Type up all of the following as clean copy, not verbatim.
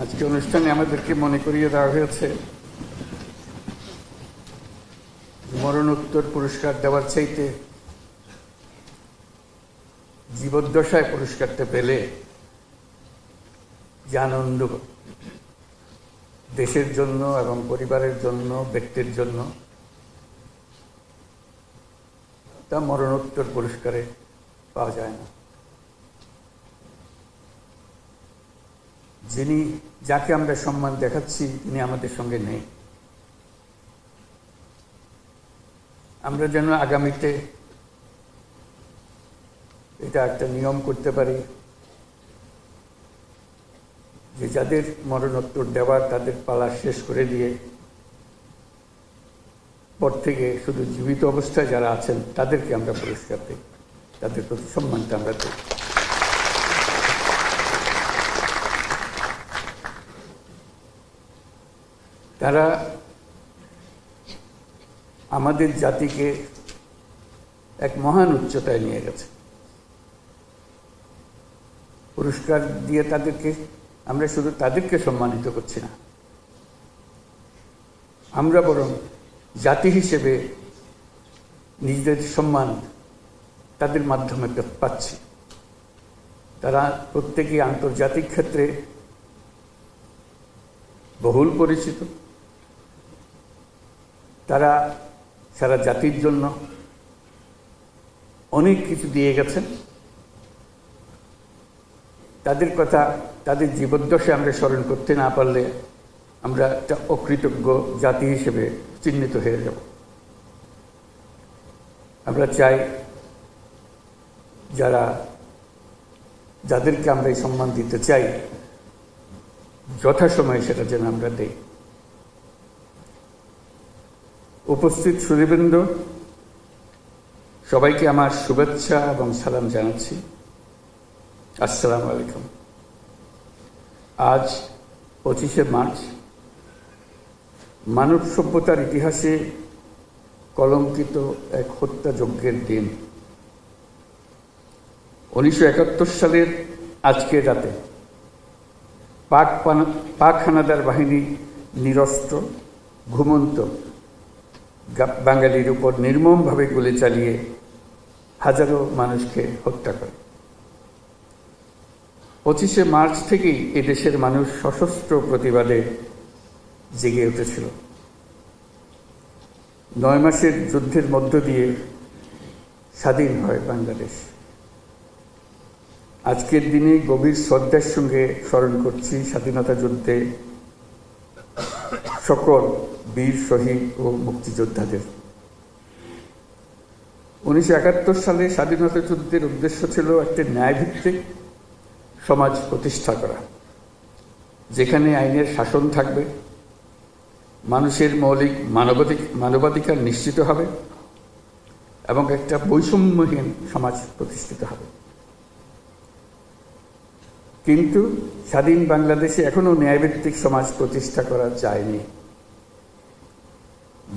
আজকে অনুষ্ঠানে আমাদেরকে মনে করিয়ে দেওয়া হয়েছে মরণোত্তর পুরস্কার দেওয়ার চাইতে জীবদ্দশায় পুরস্কারটা পেলে যে আনন্দ দেশের জন্য এবং পরিবারের জন্য, ব্যক্তির জন্য, তা মরণোত্তর পুরস্কারে পাওয়া যায় না। যাকে আমরা সম্মান দেখাচ্ছি তিনি আমাদের সঙ্গে নেই। আমরা যেন আগামীতে এটা একটা নিয়ম করতে পারি যে যাদের মরণোত্তর দেওয়ার তাদের পালা শেষ করে দিয়ে পর থেকে শুধু জীবিত অবস্থায় যারা আছেন তাদেরকে আমরা পুরস্কার দিই, তাদের প্রতি সম্মানটা আমরা দিই। তারা আমাদের জাতিকে এক মহান উচ্চতায় নিয়ে গেছে। পুরস্কার দিয়ে আমরা শুধু তাদেরকে সম্মানিত করছি না, আমরা বরং জাতি হিসেবে নিজেদের সম্মান তাদের মাধ্যমে পাচ্ছি। তারা প্রত্যেকেই আন্তর্জাতিক ক্ষেত্রে বহুল পরিচিত। তারা সারা জাতির জন্য অনেক কিছু দিয়ে গেছেন। তাদের কথা, তাদের জীবদ্দশায় আমরা স্মরণ করতে না পারলে আমরা একটা অকৃতজ্ঞ জাতি হিসেবে চিহ্নিত হয়ে যাব। আমরা চাই যাদেরকে আমরা এই সম্মান দিতে চাই যথাসময়ে সেটা যেন আমরা দেই। উপস্থিত সুধীবৃন্দ, সবাইকে আমার শুভেচ্ছা এবং সালাম জানাচ্ছি। আসসালামু আলাইকুম। আজ 25শে মার্চ মানব সভ্যতার ইতিহাসে কলঙ্কিত এক হত্যাযজ্ঞের দিন। 1971 সালের আজকের রাতে পাক হানাদার বাহিনী নিরস্ত্র ঘুমন্ত বাঙালির উপর নির্মমভাবে গুলি চালিয়ে হাজারো মানুষকে হত্যা করে। 25শে মার্চ থেকেই এদেশের মানুষ সশস্ত্র প্রতিবাদে জেগে উঠেছিল। 9 মাসের যুদ্ধের মধ্য দিয়ে স্বাধীন হয় বাংলাদেশ। আজকের দিনে গভীর শ্রদ্ধার সঙ্গে স্মরণ করছি স্বাধীনতা যুদ্ধে সকল বীর শহীদ ও মুক্তিযোদ্ধাদের। 1971 সালে স্বাধীনতা যুদ্ধের উদ্দেশ্য ছিল একটি ন্যায়ভিত্তিক সমাজ প্রতিষ্ঠা করা, যেখানে আইনের শাসন থাকবে, মানুষের মৌলিক মানবাধিকার নিশ্চিত হবে এবং একটা বৈষম্যহীন সমাজ প্রতিষ্ঠিত হবে। কিন্তু স্বাধীন বাংলাদেশে এখনো ন্যায়ভিত্তিক সমাজ প্রতিষ্ঠা করা যায়নি।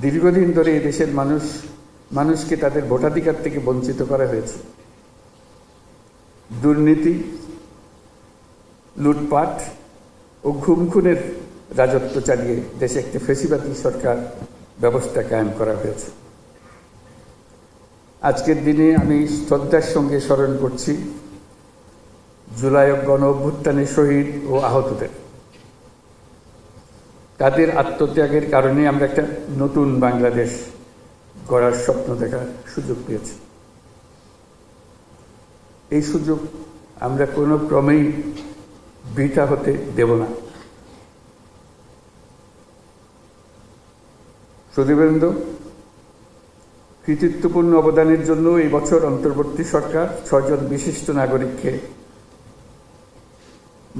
দীর্ঘদিন ধরে এই দেশের মানুষকে তাদের ভোটাধিকার থেকে বঞ্চিত করা হয়েছে। দুর্নীতি, লুটপাট ও খুনের রাজত্ব চালিয়ে দেশে একটি ফ্যাসিবাদী সরকার ব্যবস্থা কায়েম করা হয়েছে। আজকের দিনে আমি শ্রদ্ধার সঙ্গে স্মরণ করছি জুলাই গণ অভ্যুত্থানের শহীদ ও আহতদের। তাদের আত্মত্যাগের কারণে আমরা একটা নতুন বাংলাদেশ গড়ার স্বপ্ন দেখার সুযোগ পেয়েছি। এই সুযোগ আমরা কোনো ক্রমেই বৃথা হতে দেব না। সুধীবৃন্দ, কৃতিত্বপূর্ণ অবদানের জন্য এই বছর অন্তর্বর্তী সরকার 6 জন বিশিষ্ট নাগরিককে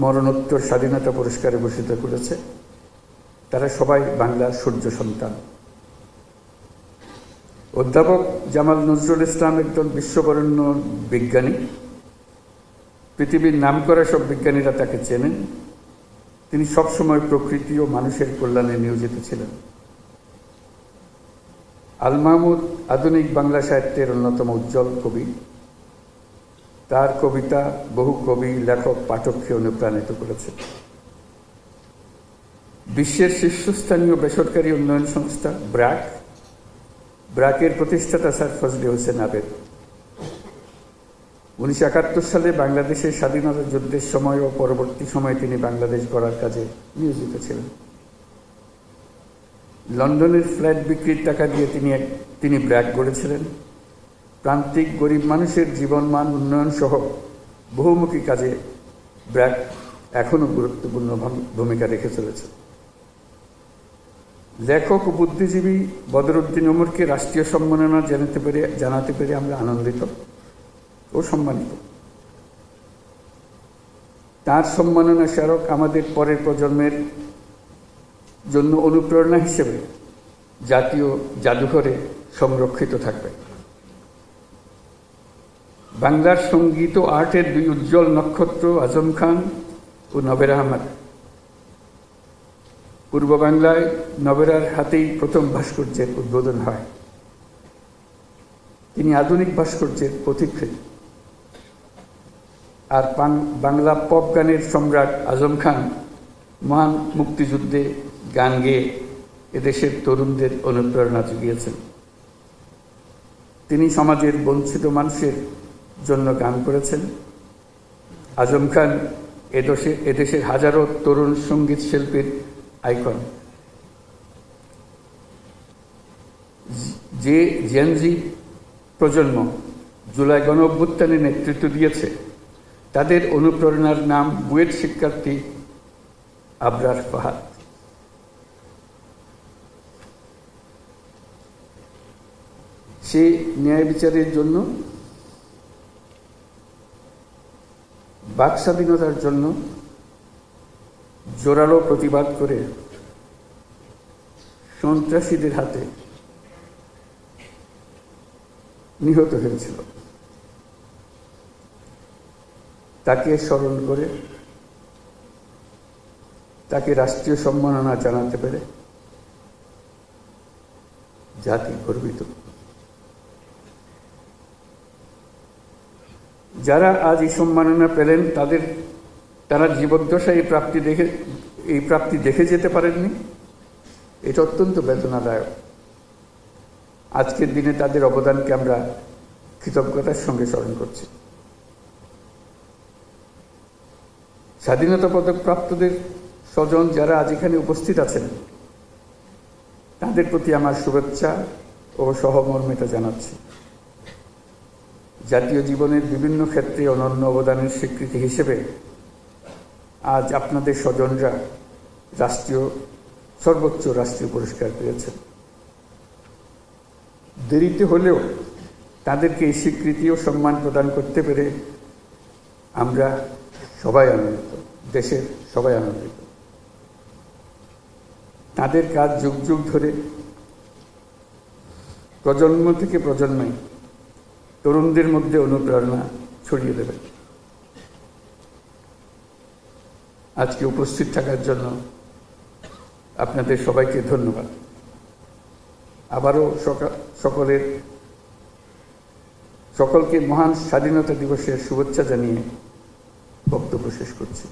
মরণোত্তর স্বাধীনতা পুরস্কারে ভূষিত করেছে। তারা সবাই বাংলার সূর্য সন্তান। অধ্যাপক জামাল নজরুল ইসলাম একজন বিশ্ববরেণ্য বিজ্ঞানী। পৃথিবীর নামকরা সব বিজ্ঞানীরা তাকে চেনেন। তিনি সবসময় প্রকৃতি ও মানুষের কল্যাণে নিয়োজিত ছিলেন। আল মাহমুদ আধুনিক বাংলা সাহিত্যের অন্যতম উজ্জ্বল কবি। তার কবিতা বহু কবি, লেখক, পাঠককে অনুপ্রাণিত করেছে। বিশ্বের শীর্ষস্থানীয় বেসরকারি উন্নয়ন সংস্থা ব্র্যাকের প্রতিষ্ঠাতা স্যার ফজলে হোসেন আবেদ 1971 সালে বাংলাদেশের স্বাধীনতা যুদ্ধের সময় ও পরবর্তী সময়ে তিনি বাংলাদেশ গড়ার কাজে নিয়োজিত ছিলেন। লন্ডনের ফ্ল্যাট বিক্রির টাকা দিয়ে তিনি ব্র্যাক গড়েছিলেন। প্রান্তিক গরিব মানুষের জীবনমান উন্নয়ন সহ বহুমুখী কাজে ব্র্যাক এখনও গুরুত্বপূর্ণ ভূমিকা রেখে চলেছে। লেখক ও বুদ্ধিজীবী বদরুদ্দিন ওমরকে রাষ্ট্রীয় সম্মাননা জানাতে পেরে আমরা আনন্দিত ও সম্মানিত। তার সম্মাননা স্মারক আমাদের পরের প্রজন্মের জন্য অনুপ্রেরণা হিসেবে জাতীয় জাদুঘরে সংরক্ষিত থাকবে। বাংলার সঙ্গীত ও আর্টের দুই উজ্জ্বল নক্ষত্র আজম খান ও নবের আহমদ। পূর্ব বাংলায় নবেরার হাতেই প্রথম ভাস্কর্যের উদ্বোধন হয়। তিনি আধুনিক ভাস্কর্যের পথিকৃৎ। আর বাংলা পপ গানের সম্রাট আজম খান মহান মুক্তিযুদ্ধে গান গেয়ে এদেশের তরুণদের অনুপ্রেরণা জুগিয়েছেন। তিনি সমাজের বঞ্চিত মানুষের জন্য গান করেছেন। আজম খান এদেশের হাজারো তরুণ সঙ্গীত শিল্পীর আইকন। যে জেনজি প্রজন্ম জুলাই গণ অভ্যুত্থানে নেতৃত্ব দিয়েছে তাদের অনুপ্রেরণার নাম বুয়েট শিক্ষার্থী আবরার ফাহাদ। সে ন্যায় বিচারের জন্য, বাক স্বাধীনতার জন্য জোরালো প্রতিবাদ করে সন্ত্রাসীদের হাতে নিহত হয়েছিল। তাকে স্মরণ করে তাকে রাষ্ট্রীয় সম্মাননা জানাতে পেরে জাতি গর্বিত। যারা আজ এই সম্মাননা পেলেন তারা জীবদ্দশায় এই প্রাপ্তি দেখে যেতে পারেননি। এটা অত্যন্ত বেদনাদায়ক। আজকের দিনে তাদের অবদানকে আমরা কৃতজ্ঞতার সঙ্গে স্মরণ করছি। স্বাধীনতা পদক প্রাপ্তদের স্বজন যারা আজ এখানে উপস্থিত আছেন তাদের প্রতি আমার শুভেচ্ছা ও সহমর্মিতা জানাচ্ছি। জাতীয় জীবনের বিভিন্ন ক্ষেত্রে অনন্য অবদানের স্বীকৃতি হিসেবে আজ আপনাদের স্বজনরা সর্বোচ্চ রাষ্ট্রীয় পুরস্কার পেয়েছেন। দেরিতে হলেও তাদেরকে এই স্বীকৃতি ও সম্মান প্রদান করতে পেরে আমরা সবাই আনন্দিত, দেশের সবাই আনন্দিত। তাদের কাজ যুগ যুগ ধরে প্রজন্ম থেকে প্রজন্মে তরুণদের মধ্যে অনুপ্রেরণা ছড়িয়ে দেবে। আজকে উপস্থিত থাকার জন্য আপনাদের সবাইকে ধন্যবাদ। আবারও সকলকে মহান স্বাধীনতা দিবসের শুভেচ্ছা জানিয়ে বক্তব্য শেষ করছি।